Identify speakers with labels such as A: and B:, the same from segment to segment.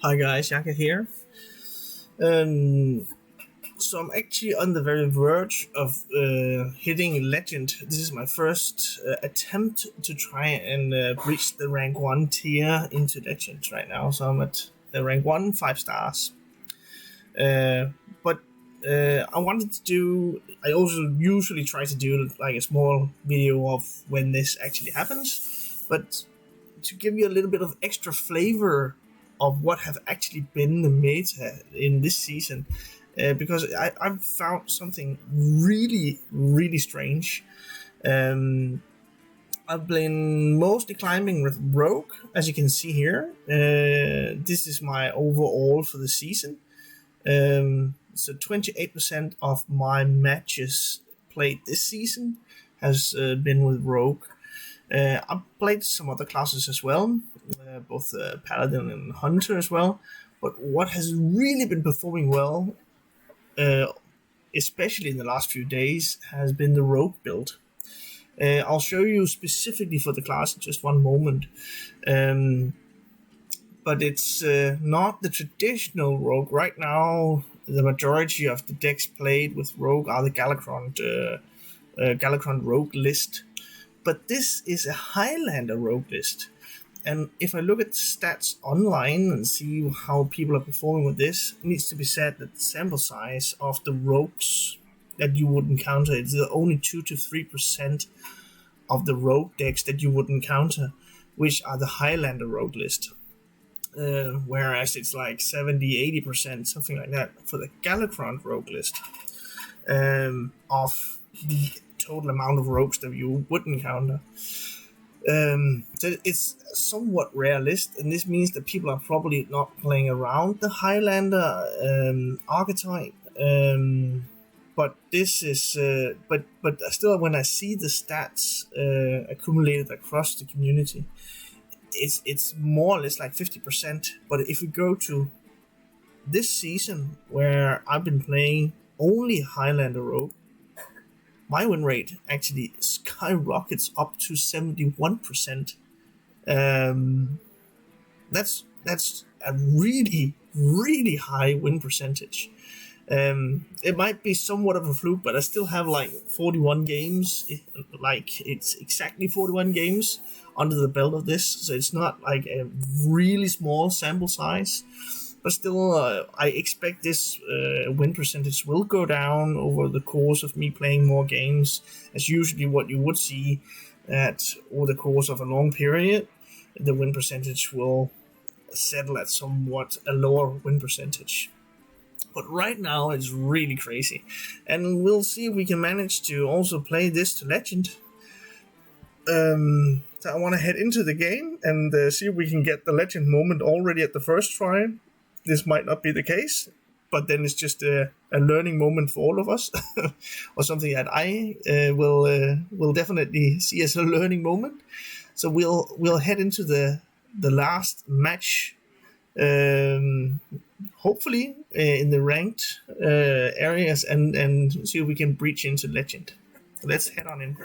A: Hi guys, Yacca here. Um, so I'm actually on the very verge of hitting legend. This is my first attempt to try and reach the rank 1 tier into legend right now. So I'm at rank 1, 5 stars. But I wanted to do. I also usually try to do like a small video of when this actually happens, but to give you a little bit of extra flavor of what have actually been the meta in this season, because I've found something really strange. Um, I've been mostly climbing with Rogue, as you can see here. This is my overall for the season. So 28% of my matches played this season has been with Rogue. I've played some other classes as well, both Paladin and Hunter as well. But what has really been performing well, uh, especially in the last few days, has been the Rogue build. I'll show you specifically for the class in just one moment. But it's not the traditional Rogue. Right now, the majority of the decks played with Rogue are the Galakrond Rogue list. But this is a Highlander Rogue list. And if I look at the stats online and see how people are performing with this, it needs to be said that the sample size of the rogues that you would encounter is only 2 to 3% of the rogue decks that you would encounter, which are the Highlander rogue list. Whereas it's like 70-80%, something like that, for the Galakrond rogue list of the total amount of rogues that you would encounter. So it's somewhat rare list, and this means that people are probably not playing around the Highlander archetype. But this is, but still, when I see the stats accumulated across the community, it's more or less like 50%. But if we go to this season, where I've been playing only Highlander Rogue, my win rate actually skyrockets up to 71%. That's a really high win percentage. It might be somewhat of a fluke, but I still have like 41 games, like it's exactly 41 games under the belt of this, so it's not like a really small sample size. But still, I expect this win percentage will go down over the course of me playing more games, as usually what you would see that over the course of a long period, the win percentage will settle at somewhat a lower win percentage. But right now it's really crazy, and we'll see if we can manage to also play this to legend. So I want to head into the game and see if we can get the legend moment already at the first try. This might not be the case, but then it's just a learning moment for all of us, or something that I will definitely see as a learning moment. So we'll head into the last match, hopefully in the ranked areas, and see if we can breach into legend. Let's head on in.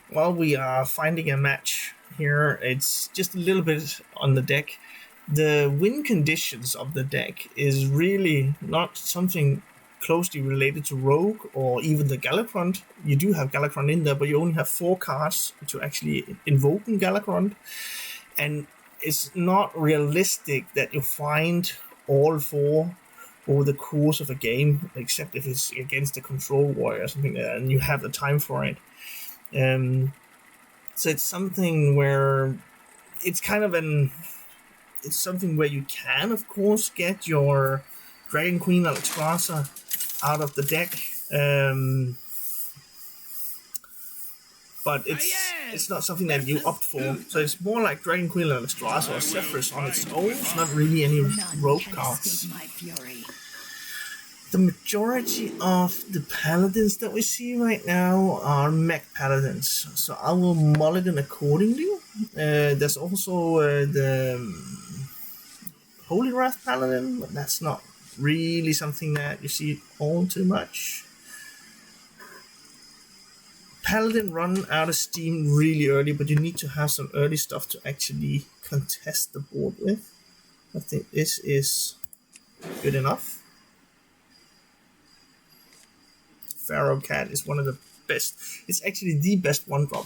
A: While we are finding a match here, it's just a little bit on the deck. The win conditions of the deck is really not something closely related to Rogue or even the Galakrond. You do have Galakrond in there, but you only have 4 cards to actually invoke in Galakrond. And it's not realistic that you find all 4 over the course of a game, except if it's against a control warrior or something like that, and you have the time for it. So it's something where it's kind of it's something where you can, of course, get your Dragon Queen Alexstrasza out of the deck, but it's not something that you opt for. So it's more like Dragon Queen Alexstrasza or Zephyrus on its own. It's not really any rogue cards. The majority of the paladins that we see right now are mech paladins, so I will mulligan accordingly. There's also the Holy Wrath paladin, but that's not really something that you see all too much. Paladin run out of steam really early, but you need to have some early stuff to actually contest the board with. I think this is good enough. Pharaoh Cat is one of the best. It's actually the best one drop.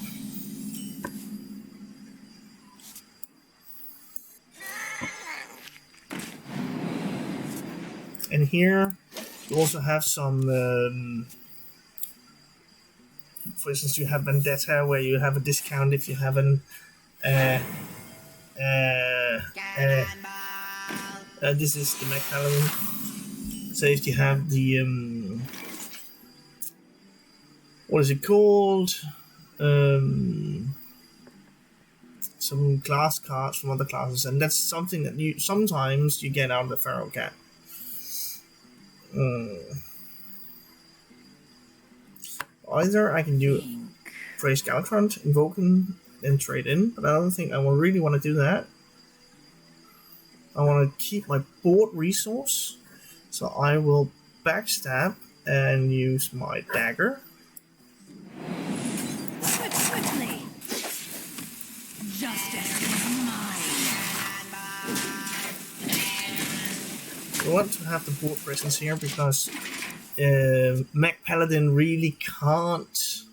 A: And here you also have some, for instance, you have Vendetta, where you have a discount if you have an this is the Mac Paladin. So if you have the what is it called? Some class cards from other classes, and that's something that you sometimes you get out of the Pharaoh Cat. Either I can do Praise Galacrond, invoke him, and trade in, but I don't think I will really want to do that. I want to keep my board resource, so I will backstab and use my dagger.
B: Swiftly. Justice is mine.
A: I want to have the board presence here because Mac Paladin really can't.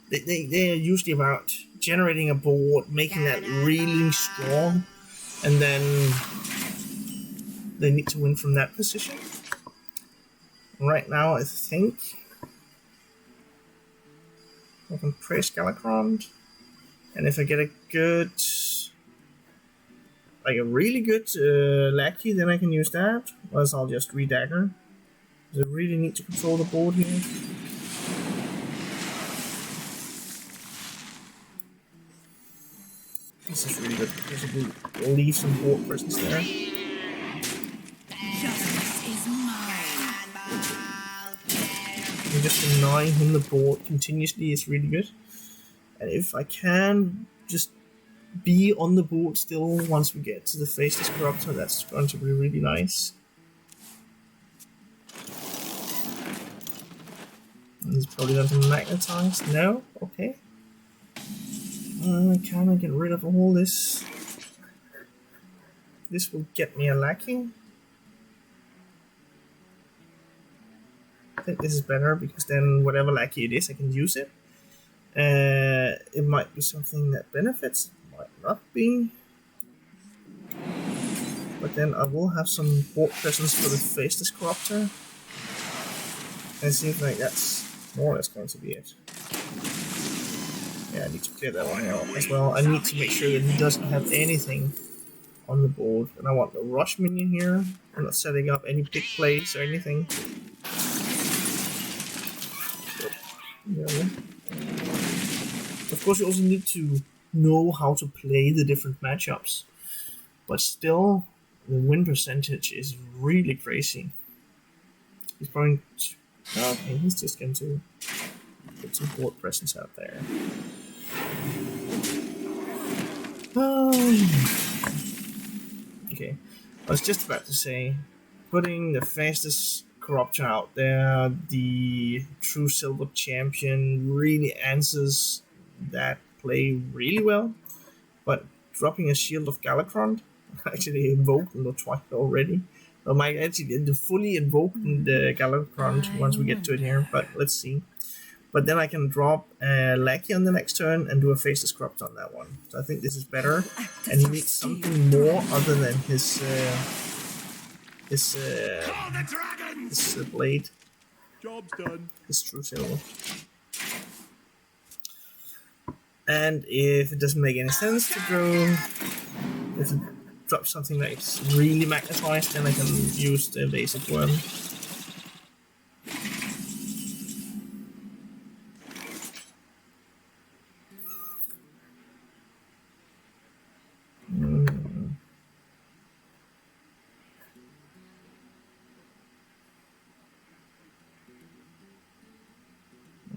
A: They are usually about generating a board, making that really strong, and then they need to win from that position. Right now, I think I can praise Galacrond, and if I get a good, like a really good lackey, then I can use that. Otherwise, I'll just redagger. I really need to control the board here. This is really good because it will leave some board presence there.
B: Justice is mine.
A: And just denying him the board continuously is really good. And if I can just be on the board still once we get to the Faceless Corruptor, that's going to be really nice. And he's probably going to magnetize. No? Okay. Can I get rid of all this? This will get me a lackey. I think this is better because then whatever lackey it is, I can use it. It might be something that benefits, it might not be. But then I will have some board presence for the Faceless Corruptor. And it seems like that's more or less going to be it. Yeah, I need to clear that one out as well. I need to make sure that he doesn't have anything on the board. And I want the rush minion here. I'm not setting up any big plays or anything. Yeah. Of course, you also need to know how to play the different matchups. But still, the win percentage is really crazy. He's probably... Okay, he's just going to put some board presence out there. Okay, I was just about to say, putting the Fastest Corruptor out there, the True Silver Champion, really answers that play really well. But dropping a Shield of Galacrond, actually invoked the twice already. I might actually fully invoke the Galacrond once we get to it here, but let's see. But then I can drop a Lackey on the next turn and do a Faceless Corruptor on that one. So I think this is better. And he needs something more other than his blade.
C: Job's done.
A: His True Silver. And if it doesn't make any sense to go, if it drops something that's really magnetized, then I can use the basic worm.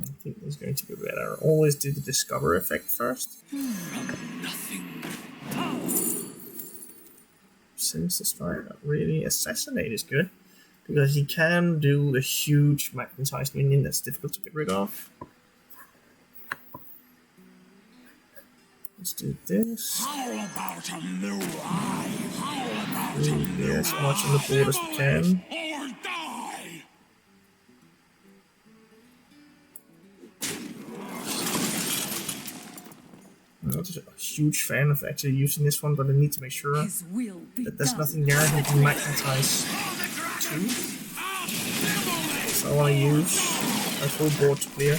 A: I think it's going to be better. Always do the discover effect first. Since the start, really assassinate is good because he can do a huge magnetized minion that's difficult to get rid of. Let's do this.
C: How about a new eye? How about a new
A: As much on the board as we can.
C: or die?
A: I'm not a huge fan of actually using this one, but I need to make sure
B: His will be
A: that there's
B: done.
A: nothing there he can magnetize to. So I want to use a full board to clear.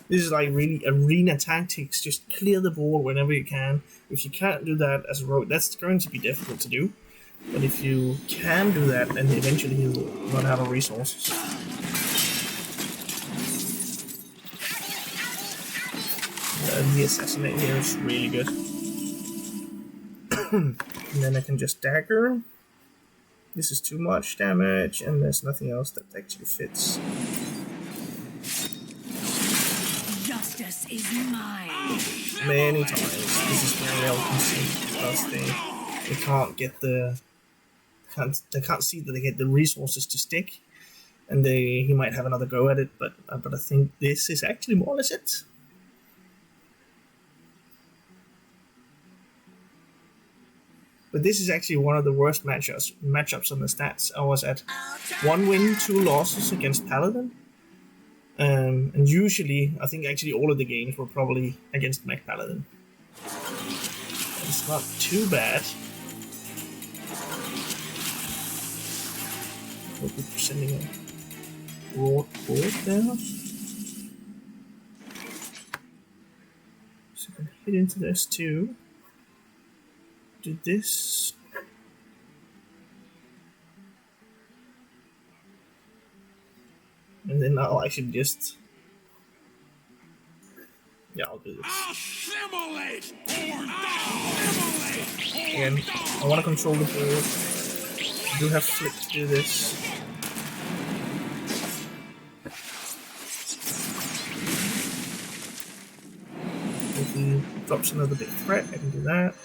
A: This is like really arena tactics, just clear the board whenever you can. If you can't do that as a rogue, that's going to be difficult to do. But if you can do that, then eventually you'll not have a resources. The assassinate here is really good. And then I can just dagger. This is too much damage, and there's nothing else that actually fits.
B: Justice is mine.
A: Many times. This is where they'll concede because they can't get they can't see that they get the resources to stick, and he might have another go at it. But I think this is actually more or less it. But this is actually one of the worst matchups on the stats. I was at 1 win, 2 losses against Paladin. And usually, I think actually all of the games were probably against Mech Paladin. It's not too bad. We'll be sending a broad board there. So I can hit into this too. Do this. And then I'll actually just... Yeah, I'll do this.
C: Assimilate or die!
A: Again, I want to control the board. I do have flick to do this. If he drops another big threat, I can do that.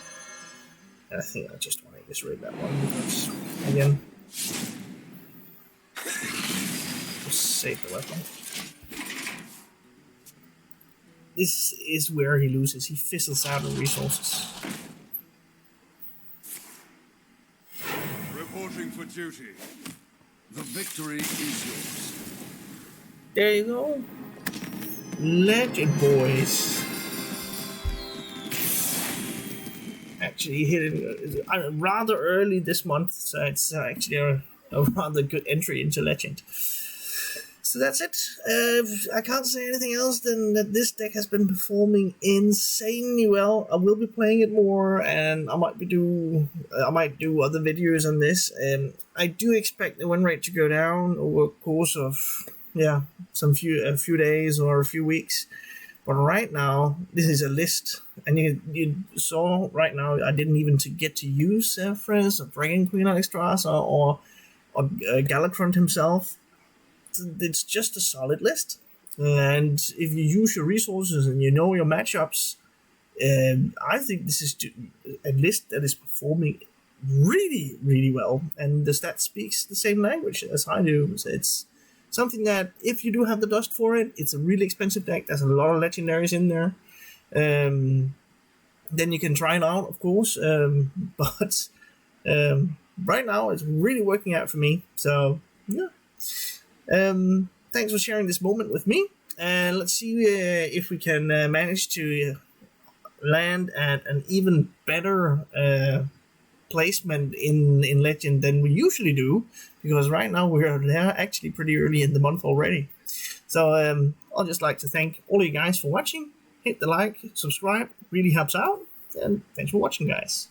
A: And I think I just want to just raid that one because, again, just save the weapon. This is where he loses. He fizzles out of resources.
C: Reporting for duty. The victory is yours.
A: There you go. Legend, boys. Actually hit it rather early this month, so it's actually a rather good entry into Legend. So that's it. I can't say anything else than that this deck has been performing insanely well. I will be playing it more, and I might do other videos on this. I do expect the win rate to go down over the course of a few days or a few weeks. But right now, this is a list, and you saw right now I didn't even get to use Freres or Dragon Queen Alexstrasza or Galacront himself. It's just a solid list, and if you use your resources and you know your matchups, I think this is a list that is performing really, really well, and the stat speaks the same language as I do. So it's something that, if you do have the dust for it, it's a really expensive deck. There's a lot of legendaries in there. Then you can try it out, of course. But right now, it's really working out for me. So, yeah. Thanks for sharing this moment with me. And let's see if we can manage to land at an even better placement in Legend than we usually do, because right now we're there actually pretty early in the month already. So I'll just like to thank all of you guys for watching. Hit the like, subscribe, really helps out, and thanks for watching, guys.